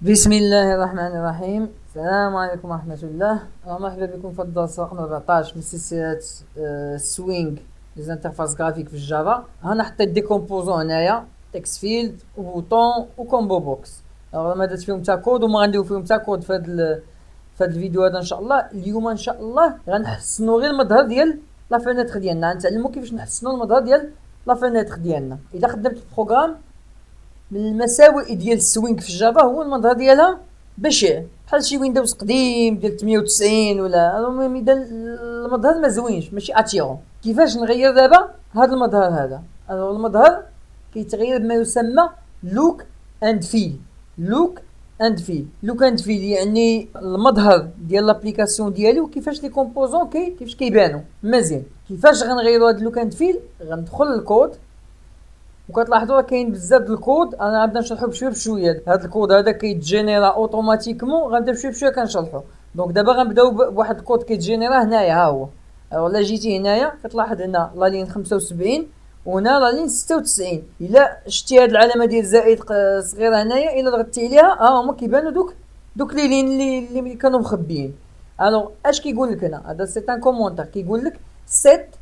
بسم الله الرحمن الرحيم. السلام عليكم ورحمة الله. مرحبا بكم في الدرس رقم 14 من سلسلة سوينغ لي انترفاس جرافيك في الجافا. هنا حطيت دي كومبوزون هنايا تكست فيلد وبوطون وكومبو بوكس. ما درت فيهم تا كود وما غنديرو فيهم تا كود في هاد الفيديو هذا ان شاء الله. اليوم ان شاء الله غنحسنوا غير المظهر ديال لا فينيتر ديالنا، غنتعلموا كيفاش نحسنوا المظهر ديال لا فينيتر ديالنا. اذا خدمت البروغرام من المساوئ ديال السوينغ في الجافا هو المظهر ديالها بشع، بحال شي ويندوز قديم ديال 98 ولا المهم المظهر ما زوينش ماشي اتيرون. كيفاش نغير دابا هذا المظهر هذا؟ المظهر كيتغير بما يسمى لوك اند فيل. لوك اند فيل يعني المظهر ديال لابليكاسيون ديالي وكيفاش لي كومبوزون كيفاش كيبانوا مزيان. كيفاش غنغيروا هذا لوك اند فيل؟ غندخل للكود وكتلاحظوا كاين بزاف د الكود. انا غنبدا نشرحو بشويه بشويه. هذا الكود هذا كيتجينيرا اوتوماتيكمون، غنبدا بشويه بشويه كنشرحو. دونك دابا غنبداو بواحد الكود كيتجينيرا هنايا. ها هو الا جيتي هنايا كتلاحظ هنا لا لين 75 وهنا لا لين 96. الا شتي هاد العلامه ديال الزائد صغيره هنايا الا ضغطتي عليها هما كيبانوا دوك لي لين اللي كانوا مخبيين. الوغ اش كيقول لك هنا؟ هذا سي ان كومونتير كيقول لك set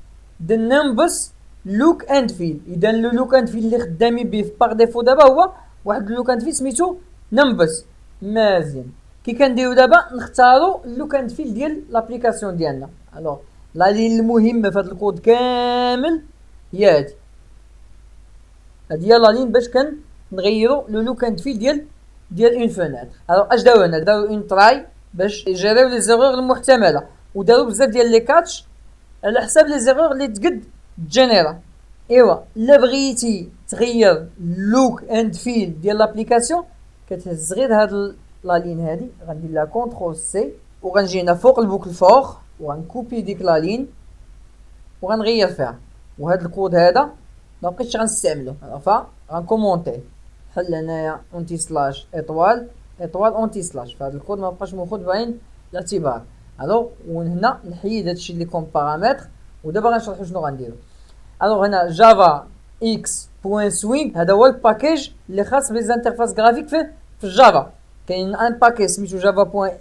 the numbers لوك اند فيل. اذا لو لوك اند فيل اللي خدامين به باغ ديفو دابا هو واحد لوك اند فيل سميتو نمبرز. مزيان كي كنديرو دابا نختارو اللوك اند فيل ديال لابليكاسيون ديالنا. الوغ لا لين المهمه في هذا الكود كامل هي هادي هي لا لين باش كنغيرو لو لوك اند فيل ديال اون فوناتر. الوغ اش داو هنا؟ داو اون تراي باش يجريو لي زيرور المحتمله ودارو بزاف ديال لي كاتش على حساب لي زيرور اللي تقد جينيرا. ايوا الا بغيتي تغير لوك اند فيل ديال لابليكاسيون كتهز غير هاد لا لين هادي، غندير لها كونترول سي وغنجي هنا فوق البوكل فور وغنكوبي ديك لا لين وغنغير فيها. وهاد الكود هذا ما بقيتش غنستعملو غنكومونتيه بحال هنايا اونتي سلاش ايطوال اونتي سلاش. فهاد الكود ما بقاش ماخذ بعين الاعتبار. الوغ وهنا نحيد هادشي اللي كوم بارامتر ودابا غنشرحو شنو غنديرو. الوغ هنا جافا اكس بوين سوينغ هذا هو الباكيج اللي خاص بالانترفاس جرافيك في الجافا. كاين ان باكيج سميتو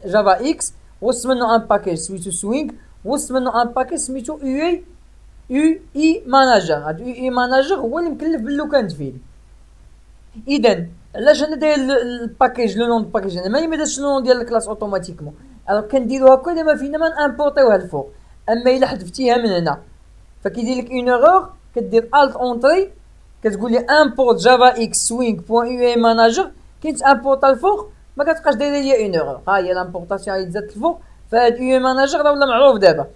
جافا اكس وسط منه ان باكيج سميتو سوينغ وسط منه ان باكيج سميتو يو اي ماناجر. هاد يو اي ماناجر هو اللي مكلف باللوك اند فيل. اذا علاش انا داير الباكيج لو نون الباكيج؟ انا ما درتش لو نون ديال الكلاس اوتوماتيكمون. الوغ كنديرو هكا دابا فينا ما نامبورطيوها الفوق. اما الا حذفتيها من هنا فكيدير لك اون ايرور، كدير الت اونطري كتقول لي امبورت جافا اكس سوينغ بوين يو اي ماناجر كي تامبورطا الفوق ما كتبقاش دايره ليا اون ايرور. ها هي لامبورطاسيون اللي تزادت الفوق. فهاد يو اي ماناجر راه ولا معروف دابا.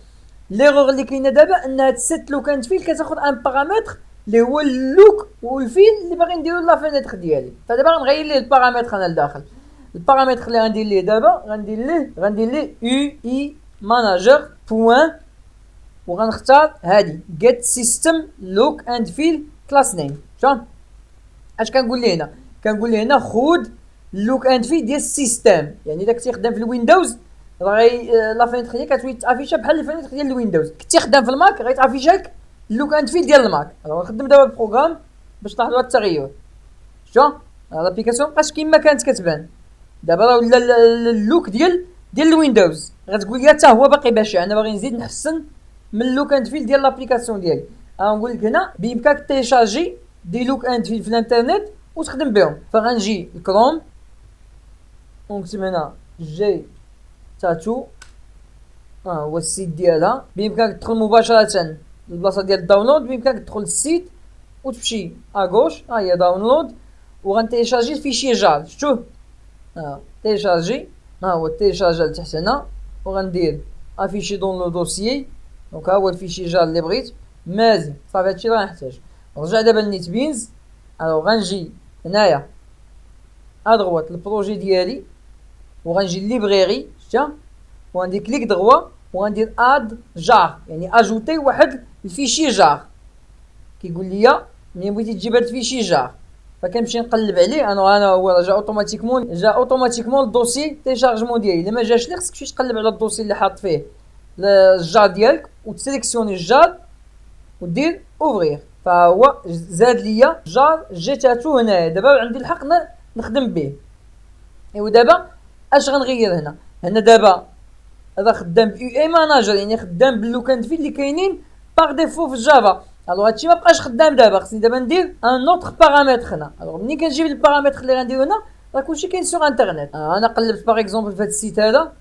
ليرور اللي كاينه دابا ان هاد سيت لوك اند فيل كتاخذ ان بارامتر اللي هو اللوك والفيل اللي باغي نديرو لا فينيتر ديالي. فدابا غنغير ليه البارامتر انا لداخل. البارامتر اللي غندير ليه دابا غندير ليه يو اي ماناجر بوين وغنختار هادي get system look and feel class name. شوف اش كنقول ليه هنا؟ كنقول ليه هنا خود look and feel ديال السيستم. يعني اذا كنتي خدام في الويندوز غاي لا فينيتر ديالك كتولي تافيشا بحال الفينيتر ديال الويندوز. كنتي خدام في الماك غيتافيشا لك اللوك اند فيل ديال الماك. نخدم دابا البروغرام باش تلاحظوا التغير. شوف لابليكاسيون مابقاش كيما كانت كتبان دابا راه ولا اللوك ديال الويندوز. غتقول لي حتى هو باقي بشع. انا باغي نزيد نحسن من اللوك اند فيل ديال لابليكاسيون ديالي. غنقول لك هنا بامكانك تيشارجي دي لوك اند فيل في الانترنت وتخدم بهم. فغنجي لكروم ونكتب هنا جي تاتو هو السيت ديالها. بامكانك تدخل مباشره للبلاصه ديال الداونلود. بامكانك تدخل للسيت وتمشي اغوش هي داونلود وغنتيشارجي الفيشي جار. شفتوه تيشارجي هو تيشارجا لتحت هنا وغندير افيشي دون لو دوسيي. دونك ها هو الفيشي جار اللي بغيت. مزيان صافي هادشي راه نحتاج. نرجع دابا لنيت بينز. غنجي هنايا ادغوات البروجي ديالي وغنجي ليبريري شتا وغندير كليك دغوا وغندير اد جار يعني اجوتي واحد الفيشي جار. كيقول لي ملي بغيتي تجيب هاد الفيشي جار فكنمشي نقلب عليه. انا هو جا اوتوماتيكمون الدوسي تيشارجمون ديالي. الا ما جاش لي خصك تمشي تقلب على الدوسي اللي حاط فيه الجار ديالك وتسيليكسيوني الجار ودير اوفرير. فهو زاد ليا جار جي تاتو هنايا. دابا عندي الحق نخدم به. ايوا دابا اش غنغير هنا؟ هنا دابا هذا خدام بيو اي ماناجر، يعني خدام باللوك اند فيل اللي كاينين باغ ديفو في الجافا. الوغ هادشي ما بقاش خدام دابا، خصني دابا ندير ان اوتر بارامتر هنا. الوغ ملي كنجيب البارامتر اللي غنديرو هنا راه كلشي كاين سوغ انترنت. انا قلبت باغ اكزومبل في هاد السيت هذا،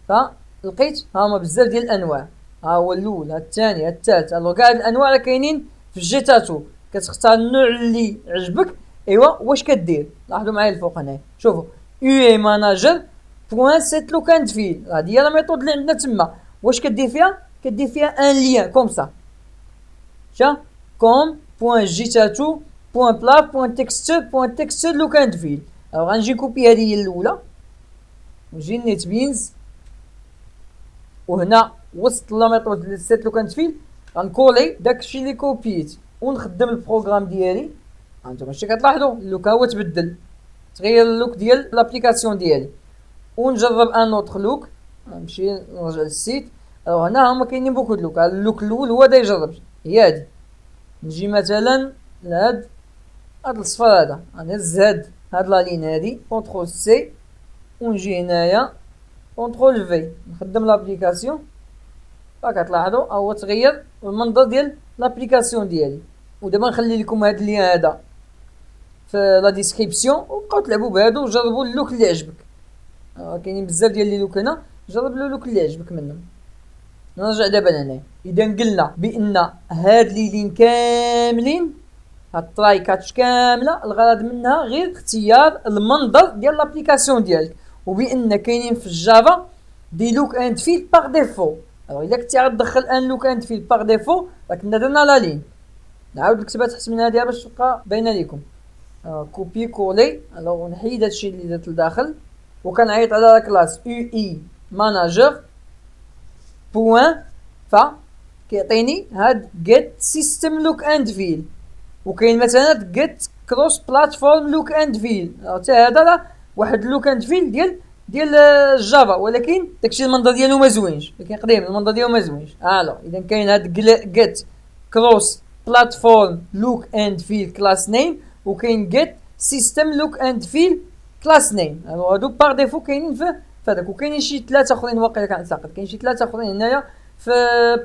فلقيت ها هما بزاف ديال الانواع، ها هو الاول، ها الثاني، ها الثالث. الوغ كاع الانواع راه كاينين في الجيتاتو. كتختار النوع اللي عجبك. ايوا واش كدير؟ لاحظوا معايا الفوق هنايا، شوفوا يو اي ماناجر بوان سيت لوك اند فيل، هادي هي لا ميثود اللي عندنا تما. واش كدير فيها؟ كدير فيها ان ليان كوم سا، شا كوم بوان جيتاتو بوان بلاف بوان تكستور لوك اند فيل. الوغ غنجي نكوبي هادي هي الاولى، ونجي نيت بينز، وهنا وسط لا ميثود سيت لوك اند فيل غنكولي داكشي اللي كوبيت ونخدم البروغرام ديالي. هانتوما شتي كتلاحظوا اللوك ها هو تبدل، تغير اللوك ديال لابليكاسيون ديالي. ونجرب ان اوتر لوك، نمشي نرجع للسيت. هنا هما كاينين بوكو د لوك. اللوك الاول هو دا يجرب، هي هادي. نجي مثلا لهاد الصفر هذا، غنهز هاد لا لين هادي، كونترول سي، ونجي هنايا كونترول في، نخدم لابليكاسيون. كتلاحظوا ها هو تغير المنظر ديال لابليكاسيون ديالي. ودابا نخلي لكم هاد اللين هذا في لا ديسكريبسيون، وبقاو تلعبوا بهادو وجربوا اللوك اللي عجبك. كاينين بزاف ديال لي لوك هنا، جرب اللوك اللي عجبك منهم. نرجع دابا لهنايا. اذا قلنا بان هاد لي لين كاملين، هاد التراي كاتش كامله الغرض منها غير اختيار المنظر ديال لابليكاسيون ديالك، وبان كاينين في الجافا دي لوك اند فيل باغ ديفو. الا كنتي غتدخل ان لوك اند فيل باغ ديفو راه كنا درنا لا لين. نعاود نكتبها تحت من هادي باش تبقى باينه لكم. كوبي كولي. الوغ نحيد هادشي اللي درت لداخل، وكنعيط على لا كلاس يو اي ماناجر بوان فا كيعطيني هاد جيت سيستم لوك اند فيل. وكاين مثلا جيت كروس بلاتفورم لوك اند فيل، حتى هذا راه واحد لوك اند فيل ديال الجافا، ولكن داكشي المنظر ديالو ما زوينش، ولكن قديم المنظر ديالو ما زوينش. اذا كاين هاد جيت كروس بلاتفورم لوك اند فيل كلاس نيم، وكاين جيت سيستم لوك اند فيل كلاس نيم. هادو باغ ديفو كاينين في هذاك، وكاينين شي ثلاثه اخرين واقيلا كنعتقد، كاين شي ثلاثه اخرين هنايا في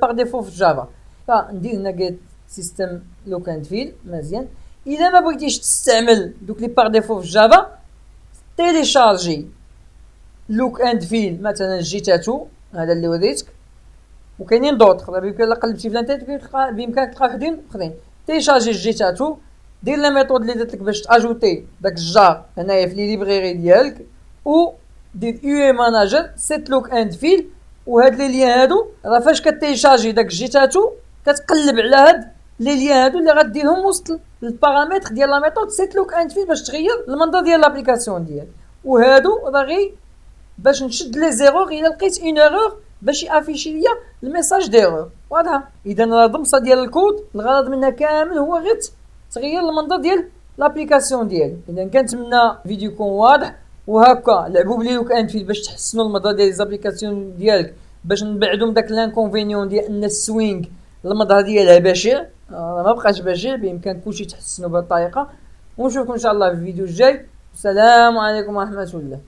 باغ ديفو في جافا. فندير هنا جيت سيستم لوك اند فيل مزيان. اذا ما بغيتيش تستعمل دوك لي باغ ديفو في جافا، تيليشارجي لوك اند فيل مثلا جيتاتو هذا اللي وريتك، وكاينين دوطخ. بيمكن الا قلبتي في الانترنت بامكانك تلقى وحدين اخرين. تيليشارجي جيتاتو، دير لا ميثود اللي درت لك باش تاجوتي داك الجار هنايا في لي ليبريري ديالك، و دير يو اي ماناجر سيت لوك اند فيل. وهاد لي ليان هادو راه فاش كتيشارجي داك جيتاتو كتقلب على هاد لي ليان هادو اللي غديرهم وسط البارامتر ديال لا ميثود سيت لوك اند فيل باش تغير المنظر ديال لابليكاسيون ديالك. وهادو راه غير باش نشد لي زيرور الا لقيت اون ايرور باش يافيشي ليا الميساج ديرور. واضحه؟ اذا راه ضمصه ديال الكود الغرض منها كامل هو غير تغير المنظر ديال لابليكاسيون ديالك. اذا كنتمنى الفيديو يكون واضح، وهكا لعبوا بلي لوك اند فيل باش تحسنوا المنظر ديال لابليكاسيون ديالك، باش نبعدوا من داك لانكونفينيون ديال ان السوينغ المظهر ديالها بشع. ما بقاش بشع، بامكان كلشي تحسنوا بهذه الطريقه. ونشوفكم ان شاء الله في الفيديو الجاي. السلام عليكم ورحمه الله.